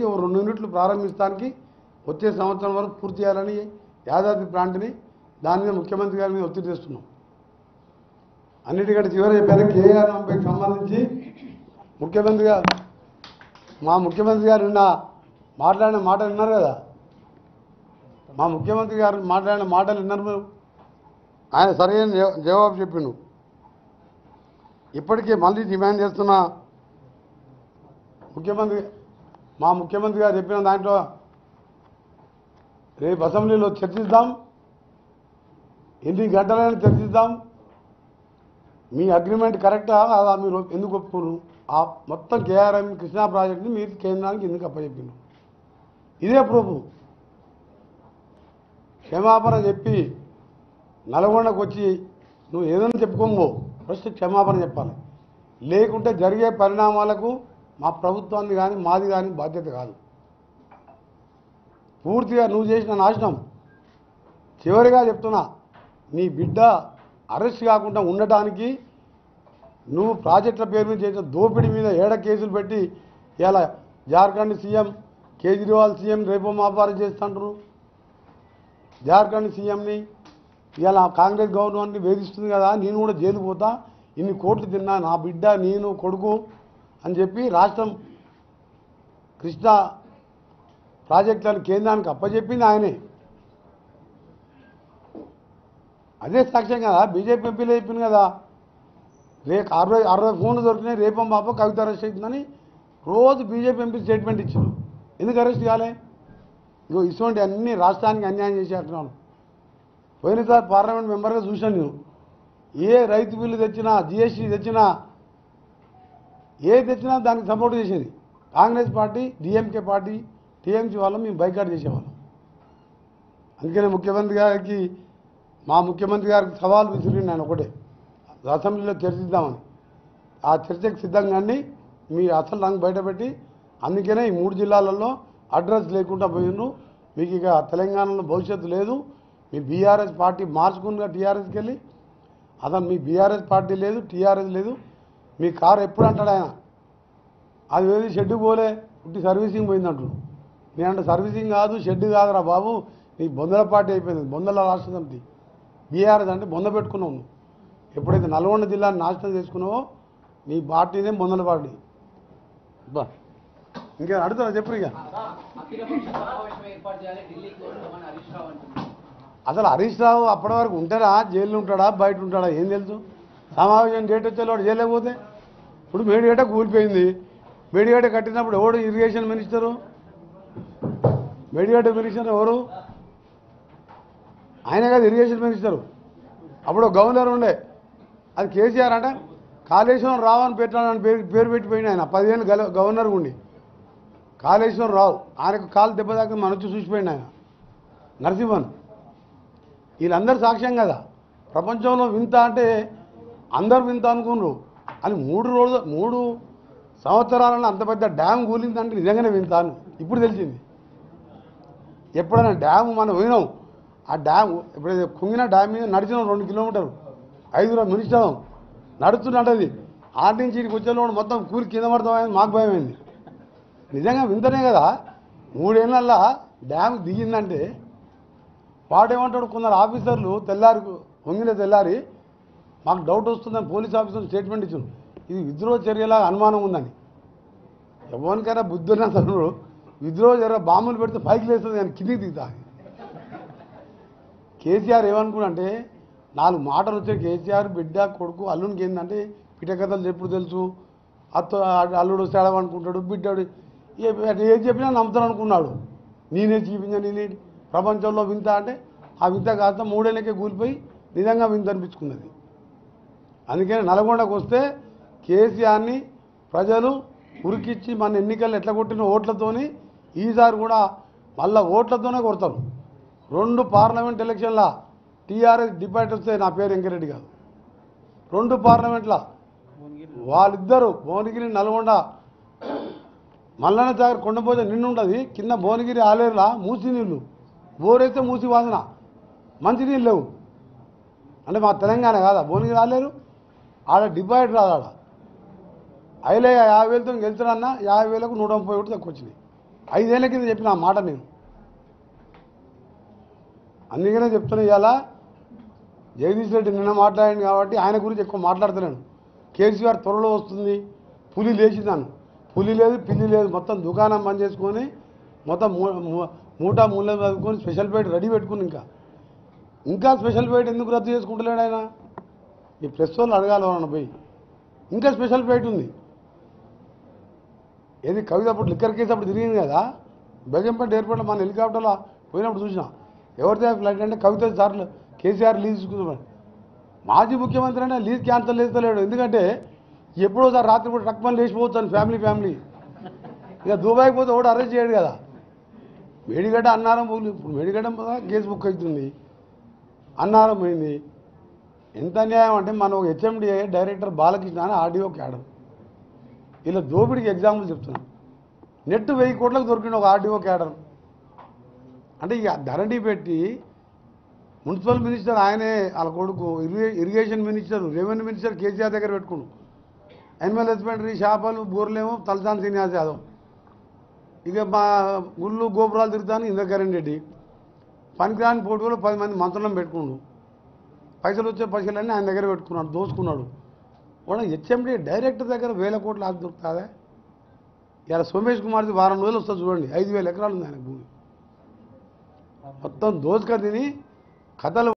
2 యూనిట్లు ప్రారంభించడానికి వచ్చే సంవత్సరం వరకు పూర్తి చేయాలని యాదాద్రి ప్లాంట్ని దాని మీద ముఖ్యమంత్రి గారి మీద ఒత్తిడి చేస్తున్నాం. అన్నిటికంటే చివరి చెప్పాను, కేఆర్ఎంపైకి సంబంధించి మా ముఖ్యమంత్రి గారు నిన్న మాట్లాడిన మాటలు విన్నారు కదా. మా ముఖ్యమంత్రి గారు మాట్లాడిన మాటలు విన్నారు మీరు. ఆయన సరైన జవాబు చెప్పిండు. ఇప్పటికే మళ్ళీ డిమాండ్ చేస్తున్న మా ముఖ్యమంత్రి గారు చెప్పిన దాంట్లో రేపు అసెంబ్లీలో చర్చిద్దాం, ఎన్ని గంటలైనా చర్చిద్దాం. మీ అగ్రిమెంట్ కరెక్టా కాదా, మీరు ఎందుకు ఒప్పుకోరు? ఆ మొత్తం కేఆర్ఎం కృష్ణా ప్రాజెక్టుని మీరు కేంద్రానికి ఎందుకు అప్పచెప్పిండు? ఇదే ప్రూఫ్. క్షమాపణ చెప్పి నల్గొండకు వచ్చి నువ్వు ఏదైనా చెప్పుకోమో ఫస్ట్ క్షమాపణ చెప్పాలి. లేకుంటే జరిగే పరిణామాలకు మా ప్రభుత్వాన్ని కానీ మాది కానీ బాధ్యత కాదు. పూర్తిగా నువ్వు చేసిన నాశనం. చివరిగా చెప్తున్నా, నీ బిడ్డ అరెస్ట్ కాకుండా ఉండటానికి నువ్వు ప్రాజెక్టుల పేరు మీద చేసిన దోపిడీ మీద 7 కేసులు పెట్టి ఇలా జార్ఖండ్ సీఎం కేజ్రీవాల్ సీఎం రేపో మాపారం చేస్తుంటారు. జార్ఖండ్ సీఎంని ఇలా కాంగ్రెస్ గవర్నమెంట్ని వేధిస్తుంది కదా, నేను కూడా జైలు పోతా, ఇన్ని కోట్లు తిన్నా, నా బిడ్డ నేను కొడుకు అని చెప్పి రాష్ట్రం కృష్ణా ప్రాజెక్టులను కేంద్రానికి అప్పచెప్పింది ఆయనే. అదే సాక్ష్యం కదా, బీజేపీ ఎంపీలు చెప్పింది కదా. రేపు 60 ఫోన్లు దొరికినాయి, రేపం పాప కవిత అరెస్ట్ అవుతుందని రోజు బీజేపీ ఎంపీ స్టేట్మెంట్ ఇచ్చారు. ఎందుకు అరెస్ట్ కాలే? ఇగో ఇటువంటి అన్ని రాష్ట్రానికి అన్యాయం చేసేస్తున్నాను. పోయినసారి పార్లమెంట్ మెంబర్గా చూశాను నేను. ఏ రైతు బిల్లు తెచ్చినా, జిఎస్టీ తెచ్చినా, ఏది తెచ్చినా దానికి సపోర్ట్ చేసేది Congress party, DMK party, TMC వాళ్ళం మేము బైకాట్ చేసేవాళ్ళం. అందుకనే మా ముఖ్యమంత్రి గారికి సవాల్ విసిరి నేను ఒకటే, అసెంబ్లీలో చర్చిద్దామని. ఆ చర్చకు సిద్ధంగా మీ అసలు రంగు బయటపెట్టి, అందుకనే ఈ 3 జిల్లాలలో అడ్రస్ లేకుండా పోయిండ్రు. మీకు ఇక తెలంగాణలో భవిష్యత్తు లేదు. మీ బీఆర్ఎస్ పార్టీ మార్చుకునిగా టీఆర్ఎస్కి వెళ్ళి, అసలు మీ బీఆర్ఎస్ పార్టీ లేదు, టీఆర్ఎస్ లేదు. మీ కారు ఎప్పుడు అంటాడు ఆయన, అది వేది షెడ్డు పోలే, పుట్టి సర్వీసింగ్ పోయిందంటాడు. నేనంటే సర్వీసింగ్ కాదు, షెడ్ కాదురా బాబు, నీ బొందల పార్టీ అయిపోయింది, బొందల రాష్ట్ర సమితి. బీఆర్ఎస్ అంటే బొంద పెట్టుకున్నావు నువ్వు. ఎప్పుడైతే నల్గొండ జిల్లాని నాశనం చేసుకున్నావో నీ పార్టీనే బొందల పార్టీ. బా ఇంకా అడుగుతున్నా చెప్పు. ఇక అసలు హరీష్ రావు అప్పటి వరకు ఉంటారా, జైల్లో ఉంటాడా, బయట ఉంటాడా, ఏం తెలుసు? సమావేశం డేట్ వచ్చేవాడు జైలు పోతే. ఇప్పుడు మేడిగడ్డ కూలిపోయింది. మేడిగడ్డ కట్టినప్పుడు ఎవడు ఇరిగేషన్ మినిస్టరు? మేడిగడ్డ మినిస్టర్ ఎవరు? ఆయన కాదు ఇరిగేషన్ మినిస్టరు. అప్పుడు గవర్నర్ ఉండే, అది కేసీఆర్. అంటే కాళేశ్వరం రావు అని పెట్టాలని పేరు పెట్టిపోయింది ఆయన. 10 ఏళ్ళు గవర్నర్ ఉండి కాళేశ్వరం రావు. ఆయనకు కాలు దెబ్బ దాకా మనొచ్చి చూసిపోయింది ఆయన, నరసింహన్. వీళ్ళందరూ సాక్ష్యం కదా. ప్రపంచంలో వింత అంటే అందరు వింత అనుకున్నారు. అని 3 సంవత్సరాలలో అంత పెద్ద డ్యామ్ కూలిందంటే నిజంగానే వింత అని ఇప్పుడు తెలిసింది. ఎప్పుడైనా డ్యామ్ మనం పోయినాం, ఆ డ్యామ్ ఎప్పుడైతే కుంగిన డ్యామ్ మీద నడిచినాం 2 కిలోమీటర్లు, 5 మినిస్టర్ నడుస్తున్నట్టది. ఆటి నుంచి ఇక్కడికి వచ్చేలోడు మొత్తం కూలి కింద పడతామని మాకు భయమైంది. నిజంగా వింతనే కదా. 3 ఏళ్ళల్లో డ్యామ్ దిగిందంటే వాడేమంటాడు, కొందరు ఆఫీసర్లు తెల్లారి మాకు డౌట్ వస్తుందని పోలీస్ ఆఫీసర్లు స్టేట్మెంట్ ఇచ్చారు. ఇది విద్రోహ చర్యలా అనుమానం ఉందని. ఎవరికైనా బుద్ధున్న తను విద్రోహ చర్య బాంబులు పెడితే పైకి లేస్తుంది కానీ కిందికి దిగుతా. కేసీఆర్ ఏమనుకున్నంటే 4 మాటలు వచ్చాయి. కేసీఆర్ బిడ్డ కొడుకు అల్లునికి ఏంటంటే పిటకథలు ఎప్పుడు తెలుసు, అల్లుడు వస్తాడు అనుకుంటాడు, బిడ్డాడు ఏది చెప్పినా నమ్ముతాను అనుకున్నాడు. నేనే చూపించాను ప్రపంచంలో వింత అంటే ఆ వింత కాస్త 3 ఏళ్ళకే కూలిపోయి నిజంగా వింత అనిపించుకున్నది. అందుకని నల్గొండకు వస్తే కేసీఆర్ని ప్రజలు ఉరికిచ్చి మన ఎన్నికలు ఎట్లా కొట్టిన ఓట్లతోని ఈసారి కూడా మళ్ళీ ఓట్లతోనే కొడతారు. 2 పార్లమెంట్ ఎలక్షన్ల టీఆర్ఎస్ డిబేట్ వస్తే నా పేరు వెంకరెడ్డి కాదు. 2 పార్లమెంట్ల వాళ్ళిద్దరూ భువనగిరి నల్గొండ మల్లన్న సాగర్ కొండపోతే నిండుంటుంది, కింద భువనగిరి ఆలేరులా మూసి నీళ్ళు, బోరైతే మూసి వాసన, మంచినీళ్ళు లేవు. అంటే మా తెలంగాణ కాదా భువనగిరి ఆలేరు? ఆడ డిబేట్ రాదు. ఆడ 50,000తో గెలిచాడన్నా 50,000కు 130 ఓట్లు తక్కువ వచ్చినాయి. 5 ఏళ్ల కింద చెప్పిన ఆ మాట నేను. అందుకనే చెప్తున్నా ఇవాళ జగదీష్ రెడ్డి నిన్న మాట్లాడింది కాబట్టి ఆయన గురించి ఎక్కువ మాట్లాడతలేను. కేసీఆర్ త్వరలో వస్తుంది, పులి లేచిందాను. పులి లేదు, పిల్లి లేదు, మొత్తం దుకాణం బంద్ చేసుకొని మొత్తం మూటా మూల చదువుకొని స్పెషల్ ఫ్లైట్ రెడీ పెట్టుకుని ఇంకా స్పెషల్ ఫ్లైట్ ఎందుకు రద్దు చేసుకుంటలేడు ఆయన? ఈ ప్రెస్ వాళ్ళు అడగాలి వాళ్ళని పోయి. ఇంకా స్పెషల్ ఫ్లైట్ ఉంది. ఏది కవిత అప్పుడు లిక్కర్ కేసు అప్పుడు తిరిగింది కదా, బేగంపేట ఎయిర్పోర్ట్లో మన హెలికాప్టర్లో పోయినప్పుడు చూసినా. ఎవరిదే ఫ్లైట్ అంటే కవిత సార్లు కేసీఆర్ లీజ్ తీసుకున్నాడు. మాజీ ముఖ్యమంత్రి అయినా లీజ్ క్యాన్సల్ చేస్తలేడు. ఎందుకంటే ఎప్పుడోసారి రాత్రి కూడా ట్రక్ పని లేచిపోవచ్చు అని ఫ్యామిలీ ఇక దుబాయ్కి పోతే ఒకటి అరెస్ట్ చేయడు కదా. మేడిగడ్డ అన్నారం పోయి ఇప్పుడు మేడిగడ్డ కేసు బుక్ అవుతుంది, అన్నారం పోయింది. ఎంత అన్యాయం అంటే మన ఒక హెచ్ఎండిఏ డైరెక్టర్ బాలకృష్ణ అని ఆర్డీఓ క్యాడర్ ఇలా దోపిడికి ఎగ్జాంపుల్ చెప్తున్నాను. నెట్ 1000 కోట్లకు దొరికింది ఒక ఆర్డీఓ క్యాడర్. అంటే ఇక ధరణి పెట్టి మున్సిపల్ మినిస్టర్ ఆయనే, వాళ్ళ కొడుకు irrigation minister, revenue minister KCR దగ్గర పెట్టుకున్నాడు. యానిమల్ హస్బెండరీ చేపలు బోర్లేమో తలసాని శ్రీనివాస్ యాదవ్. ఇక మా గుళ్ళు గోపురాలు తిరుగుతాను ఇంద్రకరణ్ రెడ్డి. పనికిరాని పోటీలో 10 మంది మంత్రులను పెట్టుకున్నాడు. పైసలు వచ్చే పైసలన్నీ ఆయన దగ్గర పెట్టుకున్నాడు, దోసుకున్నాడు. కూడా హెచ్ఎండి డైరెక్టర్ దగ్గర 1000 కోట్ల ఆస్తి దొరుకుతుందా? ఇలా సోమేష్ కుమార్ది వారం రోజులు వస్తుంది చూడండి, 5000 ఎకరాలు ఉంది ఆయన భూమి. మొత్తం దోసుక తిని కథలు